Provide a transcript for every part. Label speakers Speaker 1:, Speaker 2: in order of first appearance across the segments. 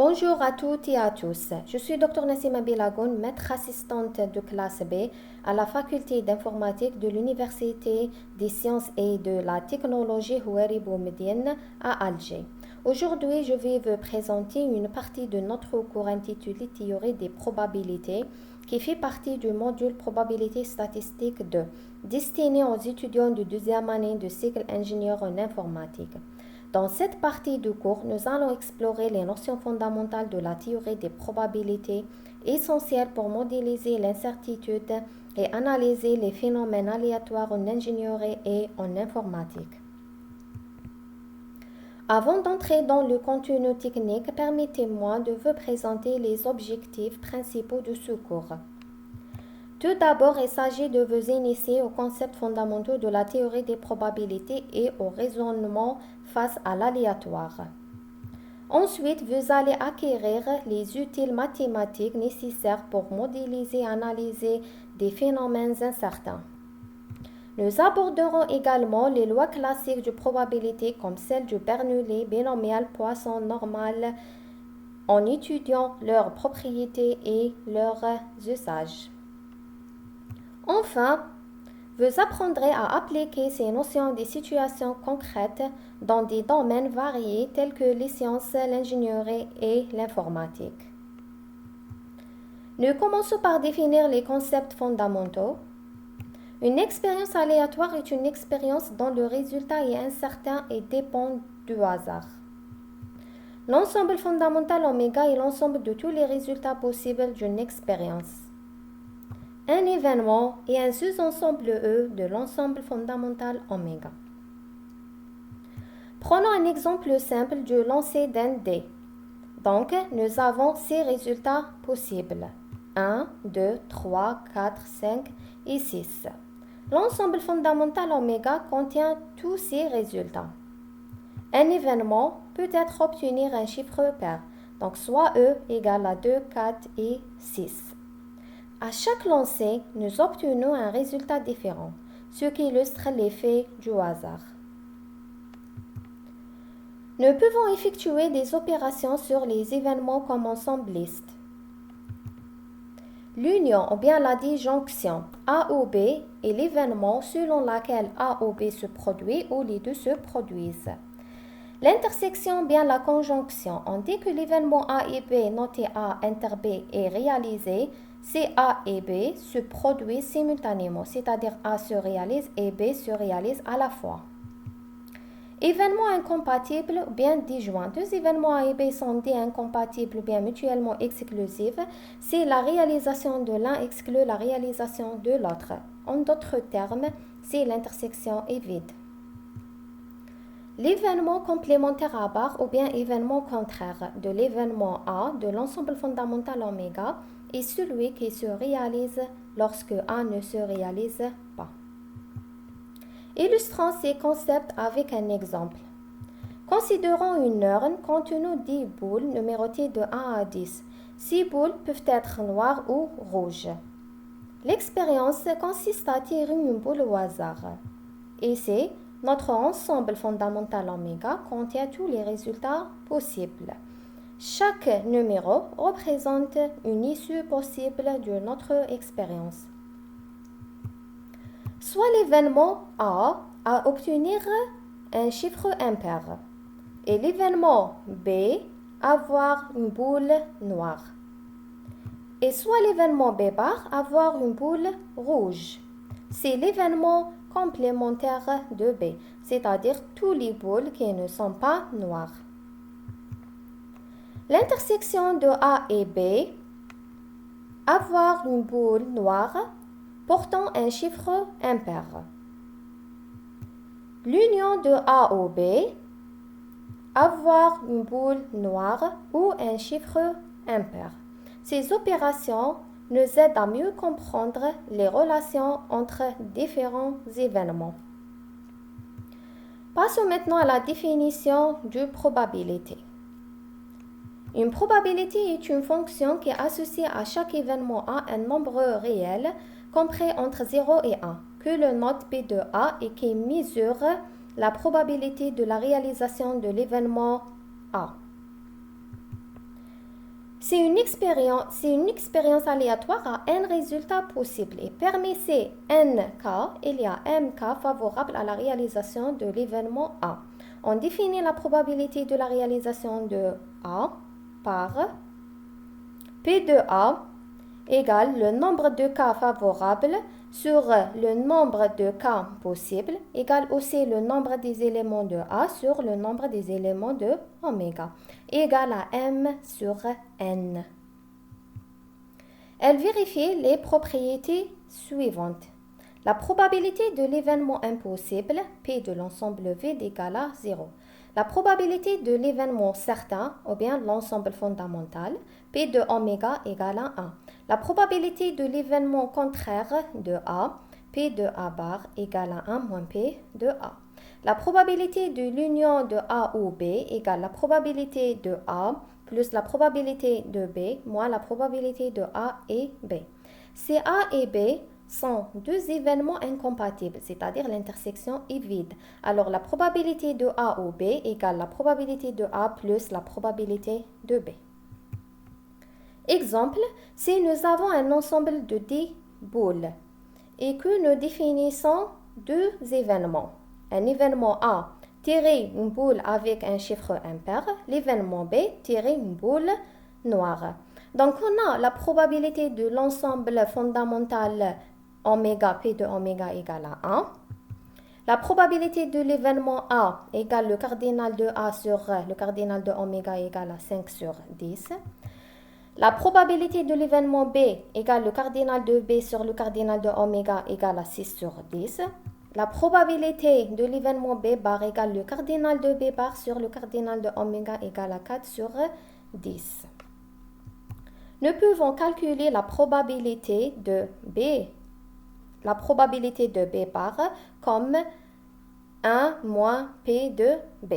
Speaker 1: Bonjour à toutes et à tous. Je suis Dr Nassima Bilagoun, maître assistante de classe B à la faculté d'informatique de l'Université des sciences et de la technologie Houari Boumediene à Alger. Aujourd'hui, je vais vous présenter une partie de notre cours intitulé Théorie des probabilités qui fait partie du module Probabilité statistique 2, destiné aux étudiants de deuxième année de cycle ingénieur en informatique. Dans cette partie du cours, nous allons explorer les notions fondamentales de la théorie des probabilités, essentielles pour modéliser l'incertitude et analyser les phénomènes aléatoires en ingénierie et en informatique. Avant d'entrer dans le contenu technique, permettez-moi de vous présenter les objectifs principaux de ce cours. Tout d'abord, il s'agit de vous initier aux concepts fondamentaux de la théorie des probabilités et au raisonnement face à l'aléatoire. Ensuite, vous allez acquérir les outils mathématiques nécessaires pour modéliser et analyser des phénomènes incertains. Nous aborderons également les lois classiques de probabilité comme celles du Bernoulli, binomial, Poisson, normal, en étudiant leurs propriétés et leurs usages. Enfin, vous apprendrez à appliquer ces notions des situations concrètes dans des domaines variés tels que les sciences, l'ingénierie et l'informatique. Nous commençons par définir les concepts fondamentaux. Une expérience aléatoire est une expérience dont le résultat est incertain et dépend du hasard. L'ensemble fondamental oméga est l'ensemble de tous les résultats possibles d'une expérience. Un événement est un sous-ensemble E de l'ensemble fondamental oméga. Prenons un exemple simple du lancer d'un dé. Donc, nous avons 6 résultats possibles. 1, 2, 3, 4, 5 et 6. L'ensemble fondamental oméga contient tous ces résultats. Un événement peut être obtenir un chiffre pair, donc soit E égale à 2, 4 et 6. À chaque lancer, nous obtenons un résultat différent, ce qui illustre l'effet du hasard. Nous pouvons effectuer des opérations sur les événements comme ensembliste. L'union ou bien la disjonction A ou B est l'événement selon lequel A ou B se produit ou les deux se produisent. L'intersection ou bien la conjonction, on dit que l'événement A et B noté A inter B est réalisé si A et B se produisent simultanément, c'est-à-dire A se réalise et B se réalise à la fois. Événements incompatibles ou bien disjoints. Deux événements A et B sont dits incompatibles ou bien mutuellement exclusifs si la réalisation de l'un exclut la réalisation de l'autre. En d'autres termes, si l'intersection est vide. L'événement complémentaire à barre ou bien événement contraire de l'événement A de l'ensemble fondamental oméga est celui qui se réalise lorsque A ne se réalise pas. Illustrons ces concepts avec un exemple. Considérons une urne contenant 10 boules numérotées de 1 à 10. 6 boules peuvent être noires ou rouges. L'expérience consiste à tirer une boule au hasard. Ici, notre ensemble fondamental oméga contient tous les résultats possibles. Chaque numéro représente une issue possible de notre expérience. Soit l'événement A à obtenir un chiffre impair et l'événement B avoir une boule noire. Et soit l'événement B bar avoir une boule rouge. C'est l'événement complémentaire de B, c'est-à-dire tous les boules qui ne sont pas noires. L'intersection de A et B, avoir une boule noire portant un chiffre impair. L'union de A au B, avoir une boule noire ou un chiffre impair. Ces opérations nous aident à mieux comprendre les relations entre différents événements. Passons maintenant à la définition de probabilité. Une probabilité est une fonction qui associe à chaque événement A un nombre réel compris entre 0 et 1, que l'on note P de A et qui mesure la probabilité de la réalisation de l'événement A. c'est une expérience aléatoire à n résultats possibles et parmi ces n cas, il y a m cas favorables à la réalisation de l'événement A. On définit la probabilité de la réalisation de A par P de A égale le nombre de cas favorables sur le nombre de cas possibles égale aussi le nombre des éléments de A sur le nombre des éléments de oméga égale à M sur N. Elle vérifie les propriétés suivantes. La probabilité de l'événement impossible, P de l'ensemble vide égale à 0. La probabilité de l'événement certain, ou bien l'ensemble fondamental, P de oméga égale à 1. La probabilité de l'événement contraire de A, P de A bar égale à 1 moins P de A. La probabilité de l'union de A ou B égale la probabilité de A plus la probabilité de B moins la probabilité de A et B. Si A et B sont deux événements incompatibles, c'est-à-dire l'intersection est vide. Alors la probabilité de A ou B égale la probabilité de A plus la probabilité de B. Exemple, si nous avons un ensemble de 10 boules et que nous définissons deux événements. Un événement A, tirer une boule avec un chiffre impair. L'événement B, tirer une boule noire. Donc on a la probabilité de l'ensemble fondamental oméga P de oméga égale à 1. La probabilité de l'événement A égale le cardinal de A sur le cardinal de oméga égale à 5 sur 10. La probabilité de l'événement B égale le cardinal de B sur le cardinal de oméga égale à 6 sur 10. La probabilité de l'événement B bar égale le cardinal de B bar sur le cardinal de oméga égale à 4 sur 10. Nous pouvons calculer la probabilité de B bar comme 1 moins P de B.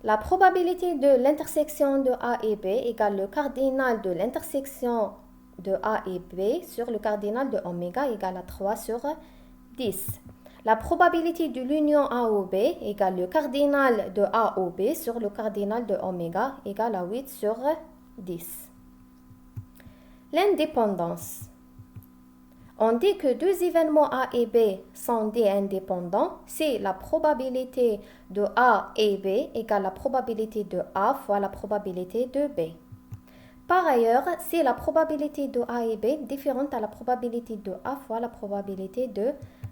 Speaker 1: La probabilité de l'intersection de A et B égale le cardinal de l'intersection de A et B sur le cardinal de oméga égale à 3 sur 10. La probabilité de l'union A ou B égale le cardinal de A ou B sur le cardinal de oméga égale à 8 sur 10. L'indépendance. On dit que deux événements A et B sont des indépendants si la probabilité de A et B égale la probabilité de A fois la probabilité de B. Par ailleurs, si la probabilité de A et B est différente à la probabilité de A fois la probabilité de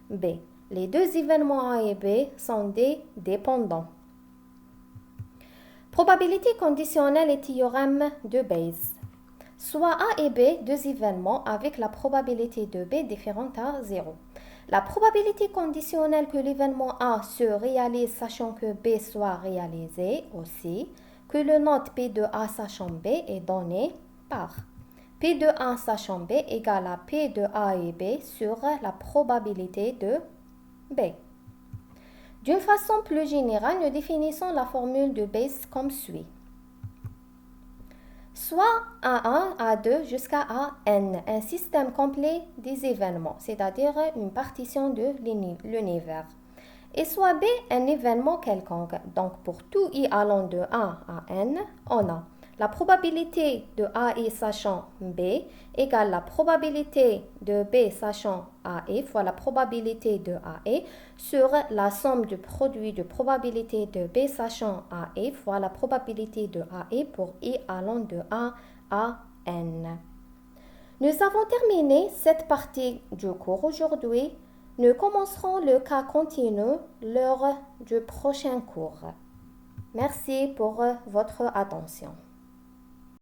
Speaker 1: B. Les deux événements A et B sont des dépendants. Probabilité conditionnelle et théorème de Bayes. Soit A et B, deux événements avec la probabilité de B différente à 0. La probabilité conditionnelle que l'événement A se réalise sachant que B soit réalisé aussi, que le note P de A sachant B est donné par P de A sachant B égale à P de A et B sur la probabilité de B. D'une façon plus générale, nous définissons la formule de Bayes comme suit. Soit A1, A2 jusqu'à AN, un système complet des événements, c'est-à-dire une partition de l'univers. Et soit B, un événement quelconque. Donc pour tout I allant de 1 à N, on a la probabilité de AI sachant B égale la probabilité de B sachant AI fois la probabilité de AI sur la somme du produit de probabilité de B sachant AI fois la probabilité de AI pour I allant de 1 à N. Nous avons terminé cette partie du cours aujourd'hui. Nous commencerons le cas continu lors du prochain cours. Merci pour votre attention.